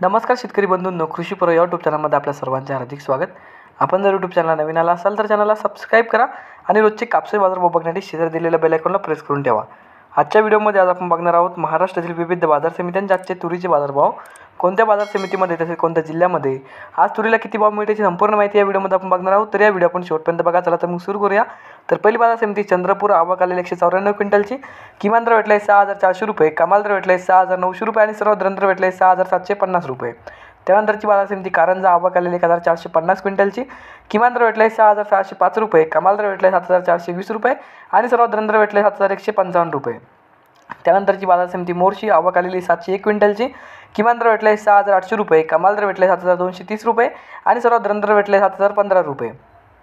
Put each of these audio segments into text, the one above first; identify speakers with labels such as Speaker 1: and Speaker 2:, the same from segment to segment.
Speaker 1: नमस्कार शेतकरी बंधूंनो, कृषीपर्व या यूट्यूब चॅनलमध्ये आपल्या सर्वांचे हार्दिक स्वागत. आपण जर यूट्यूब चॅनलला नवीन आला असाल तर चॅनलला सबस्क्राईब करा आणि रोजचे कापसाचे बाजारभाव बघण्यासाठी शेजारी दिलेल्या बेल आयकॉनला प्रेस करून ठेवा. आजच्या व्हिडिओमध्ये आज आपण बघणार आहोत महाराष्ट्रातील विविध बाजार समित्यांचे आजचे तुरीचे बाजारभाव, कोणत्या बाजार समितीमध्ये तसेच कोणत्या जिल्ह्यामध्ये आज तुरीला किती भाव मिळते याची संपूर्ण माहिती या व्हिडिओमध्ये आपण बघणार आहोत. तर या व्हिडिओ आपण शेवटपर्यंत बघा. चला तर मग सुरू करूया. तर पहिली बाजार समिती चंद्रपूर, आवक आलेली 194 क्विंटलची, किमान दर भेटला 6,400 रुपये, कमाल दर भेटला 6,900 रुपये आणि सर्वात दर भेटला 6,750 रुपये. त्यानंतरची बाजार समिती कारंजा, आवक आलेली 1,450 क्विंटलची, किमान दर भेटला 6,605 रुपये, कमाल दर भेटला 7,420 रुपये आणि सर्वात दर भेटला 7,155 रुपये. त्यानंतरची बाजार समिती मोर्शी, आवक आलेली 701 क्विंटलची, किमान दर भेटला 6,800 रुपये, कमाल दर भेटला 7,230 रुपये आणि सर्वात दर भेटले 7,015 रुपये.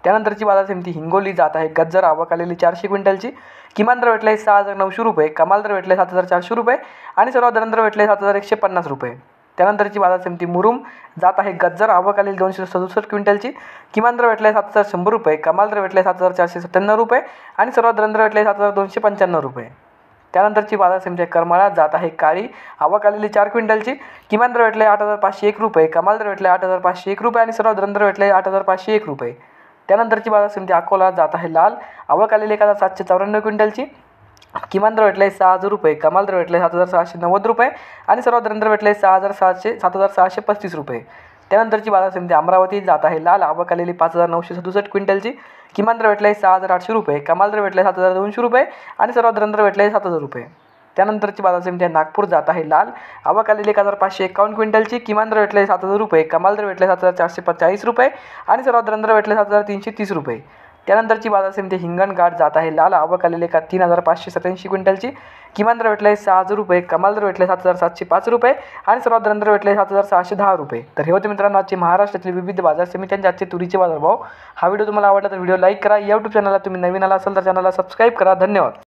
Speaker 1: त्यानंतरची बाजार समिती हिंगोली, जात आहे गज्जर, आवक आलेली 400 क्विंटलची, किमान दर भेटला 6,900 रुपये, कमाल दर भेटले 7,400 रुपये आणि सर्वात दर भेटले 7,150 रुपये. त्यानंतरची बाजार समिती मुरुम, जात आहे गज्जर, आवक आलेली 267 क्विंटलची, किमान दर भेटला 7,100 रुपये, कमाल दर भेटले 7,497 रुपये आणि सर्वात दर भेटले 7,295 रुपये. त्यानंतरची बाजार समिती करमाळा, जात आहे काळी, आवक आलेली 4 क्विंटलची, किमान दर भेटले 8,501 रुपये, कमाल दर भेटले 8,501 रुपये आणि सर्वात दर भेटले 8,501 रुपये. त्यानंतरची बाजार समिती अकोला, जात आहे लाल, आवक आलेली 1,794 क्विंटलची, किमान दर भेटले 6,000 रुपये, कमाल दर भेटले 7,690 रुपये आणि सर्वात दर भेटले 7,635 रुपये. त्यानंतरची बाजार समिती अमरावती, जात आहे लाल, आवक आलेली 5,967 क्विंटलची, किमान दर भेटले 6,800 रुपये, कमाल दर भेटले 7,200 रुपये आणि सर्वात दर भेटले 7,000 रुपये. त्यानंतरची बाजार समिती नागपूर, जात आहे लाल, आवक आलेली 1,551 क्विंटलची, किमान दर भेटले 7,000 रुपये, कमाल दर भेटले 7,440 रुपये आणि सर्वात दर भेटले 7,330 रुपये. त्यानंतरची बाजार समिती हिंगणघाट, जात आहे लाल, आवक आलेली 3,587 क्विंटलची, किमान दर भेटले 6,000 रुपये, कमाल दर भेटले 7,705 रुपये आणि सर्वात दर भेटले 7,610 रुपये. तर हे होते मित्रांनो आजचे महाराष्ट्रातील विविध बाजार समित्यांचे आजचे तुरीचे बाजारभाव. हा व्हिडिओ तुम्हाला आवडला तर व्हिडिओ लाईक करा. या यूट्यूब चॅनलला तुम्ही नवीन आला असाल तर चॅनलला सबस्क्राईब करा. धन्यवाद.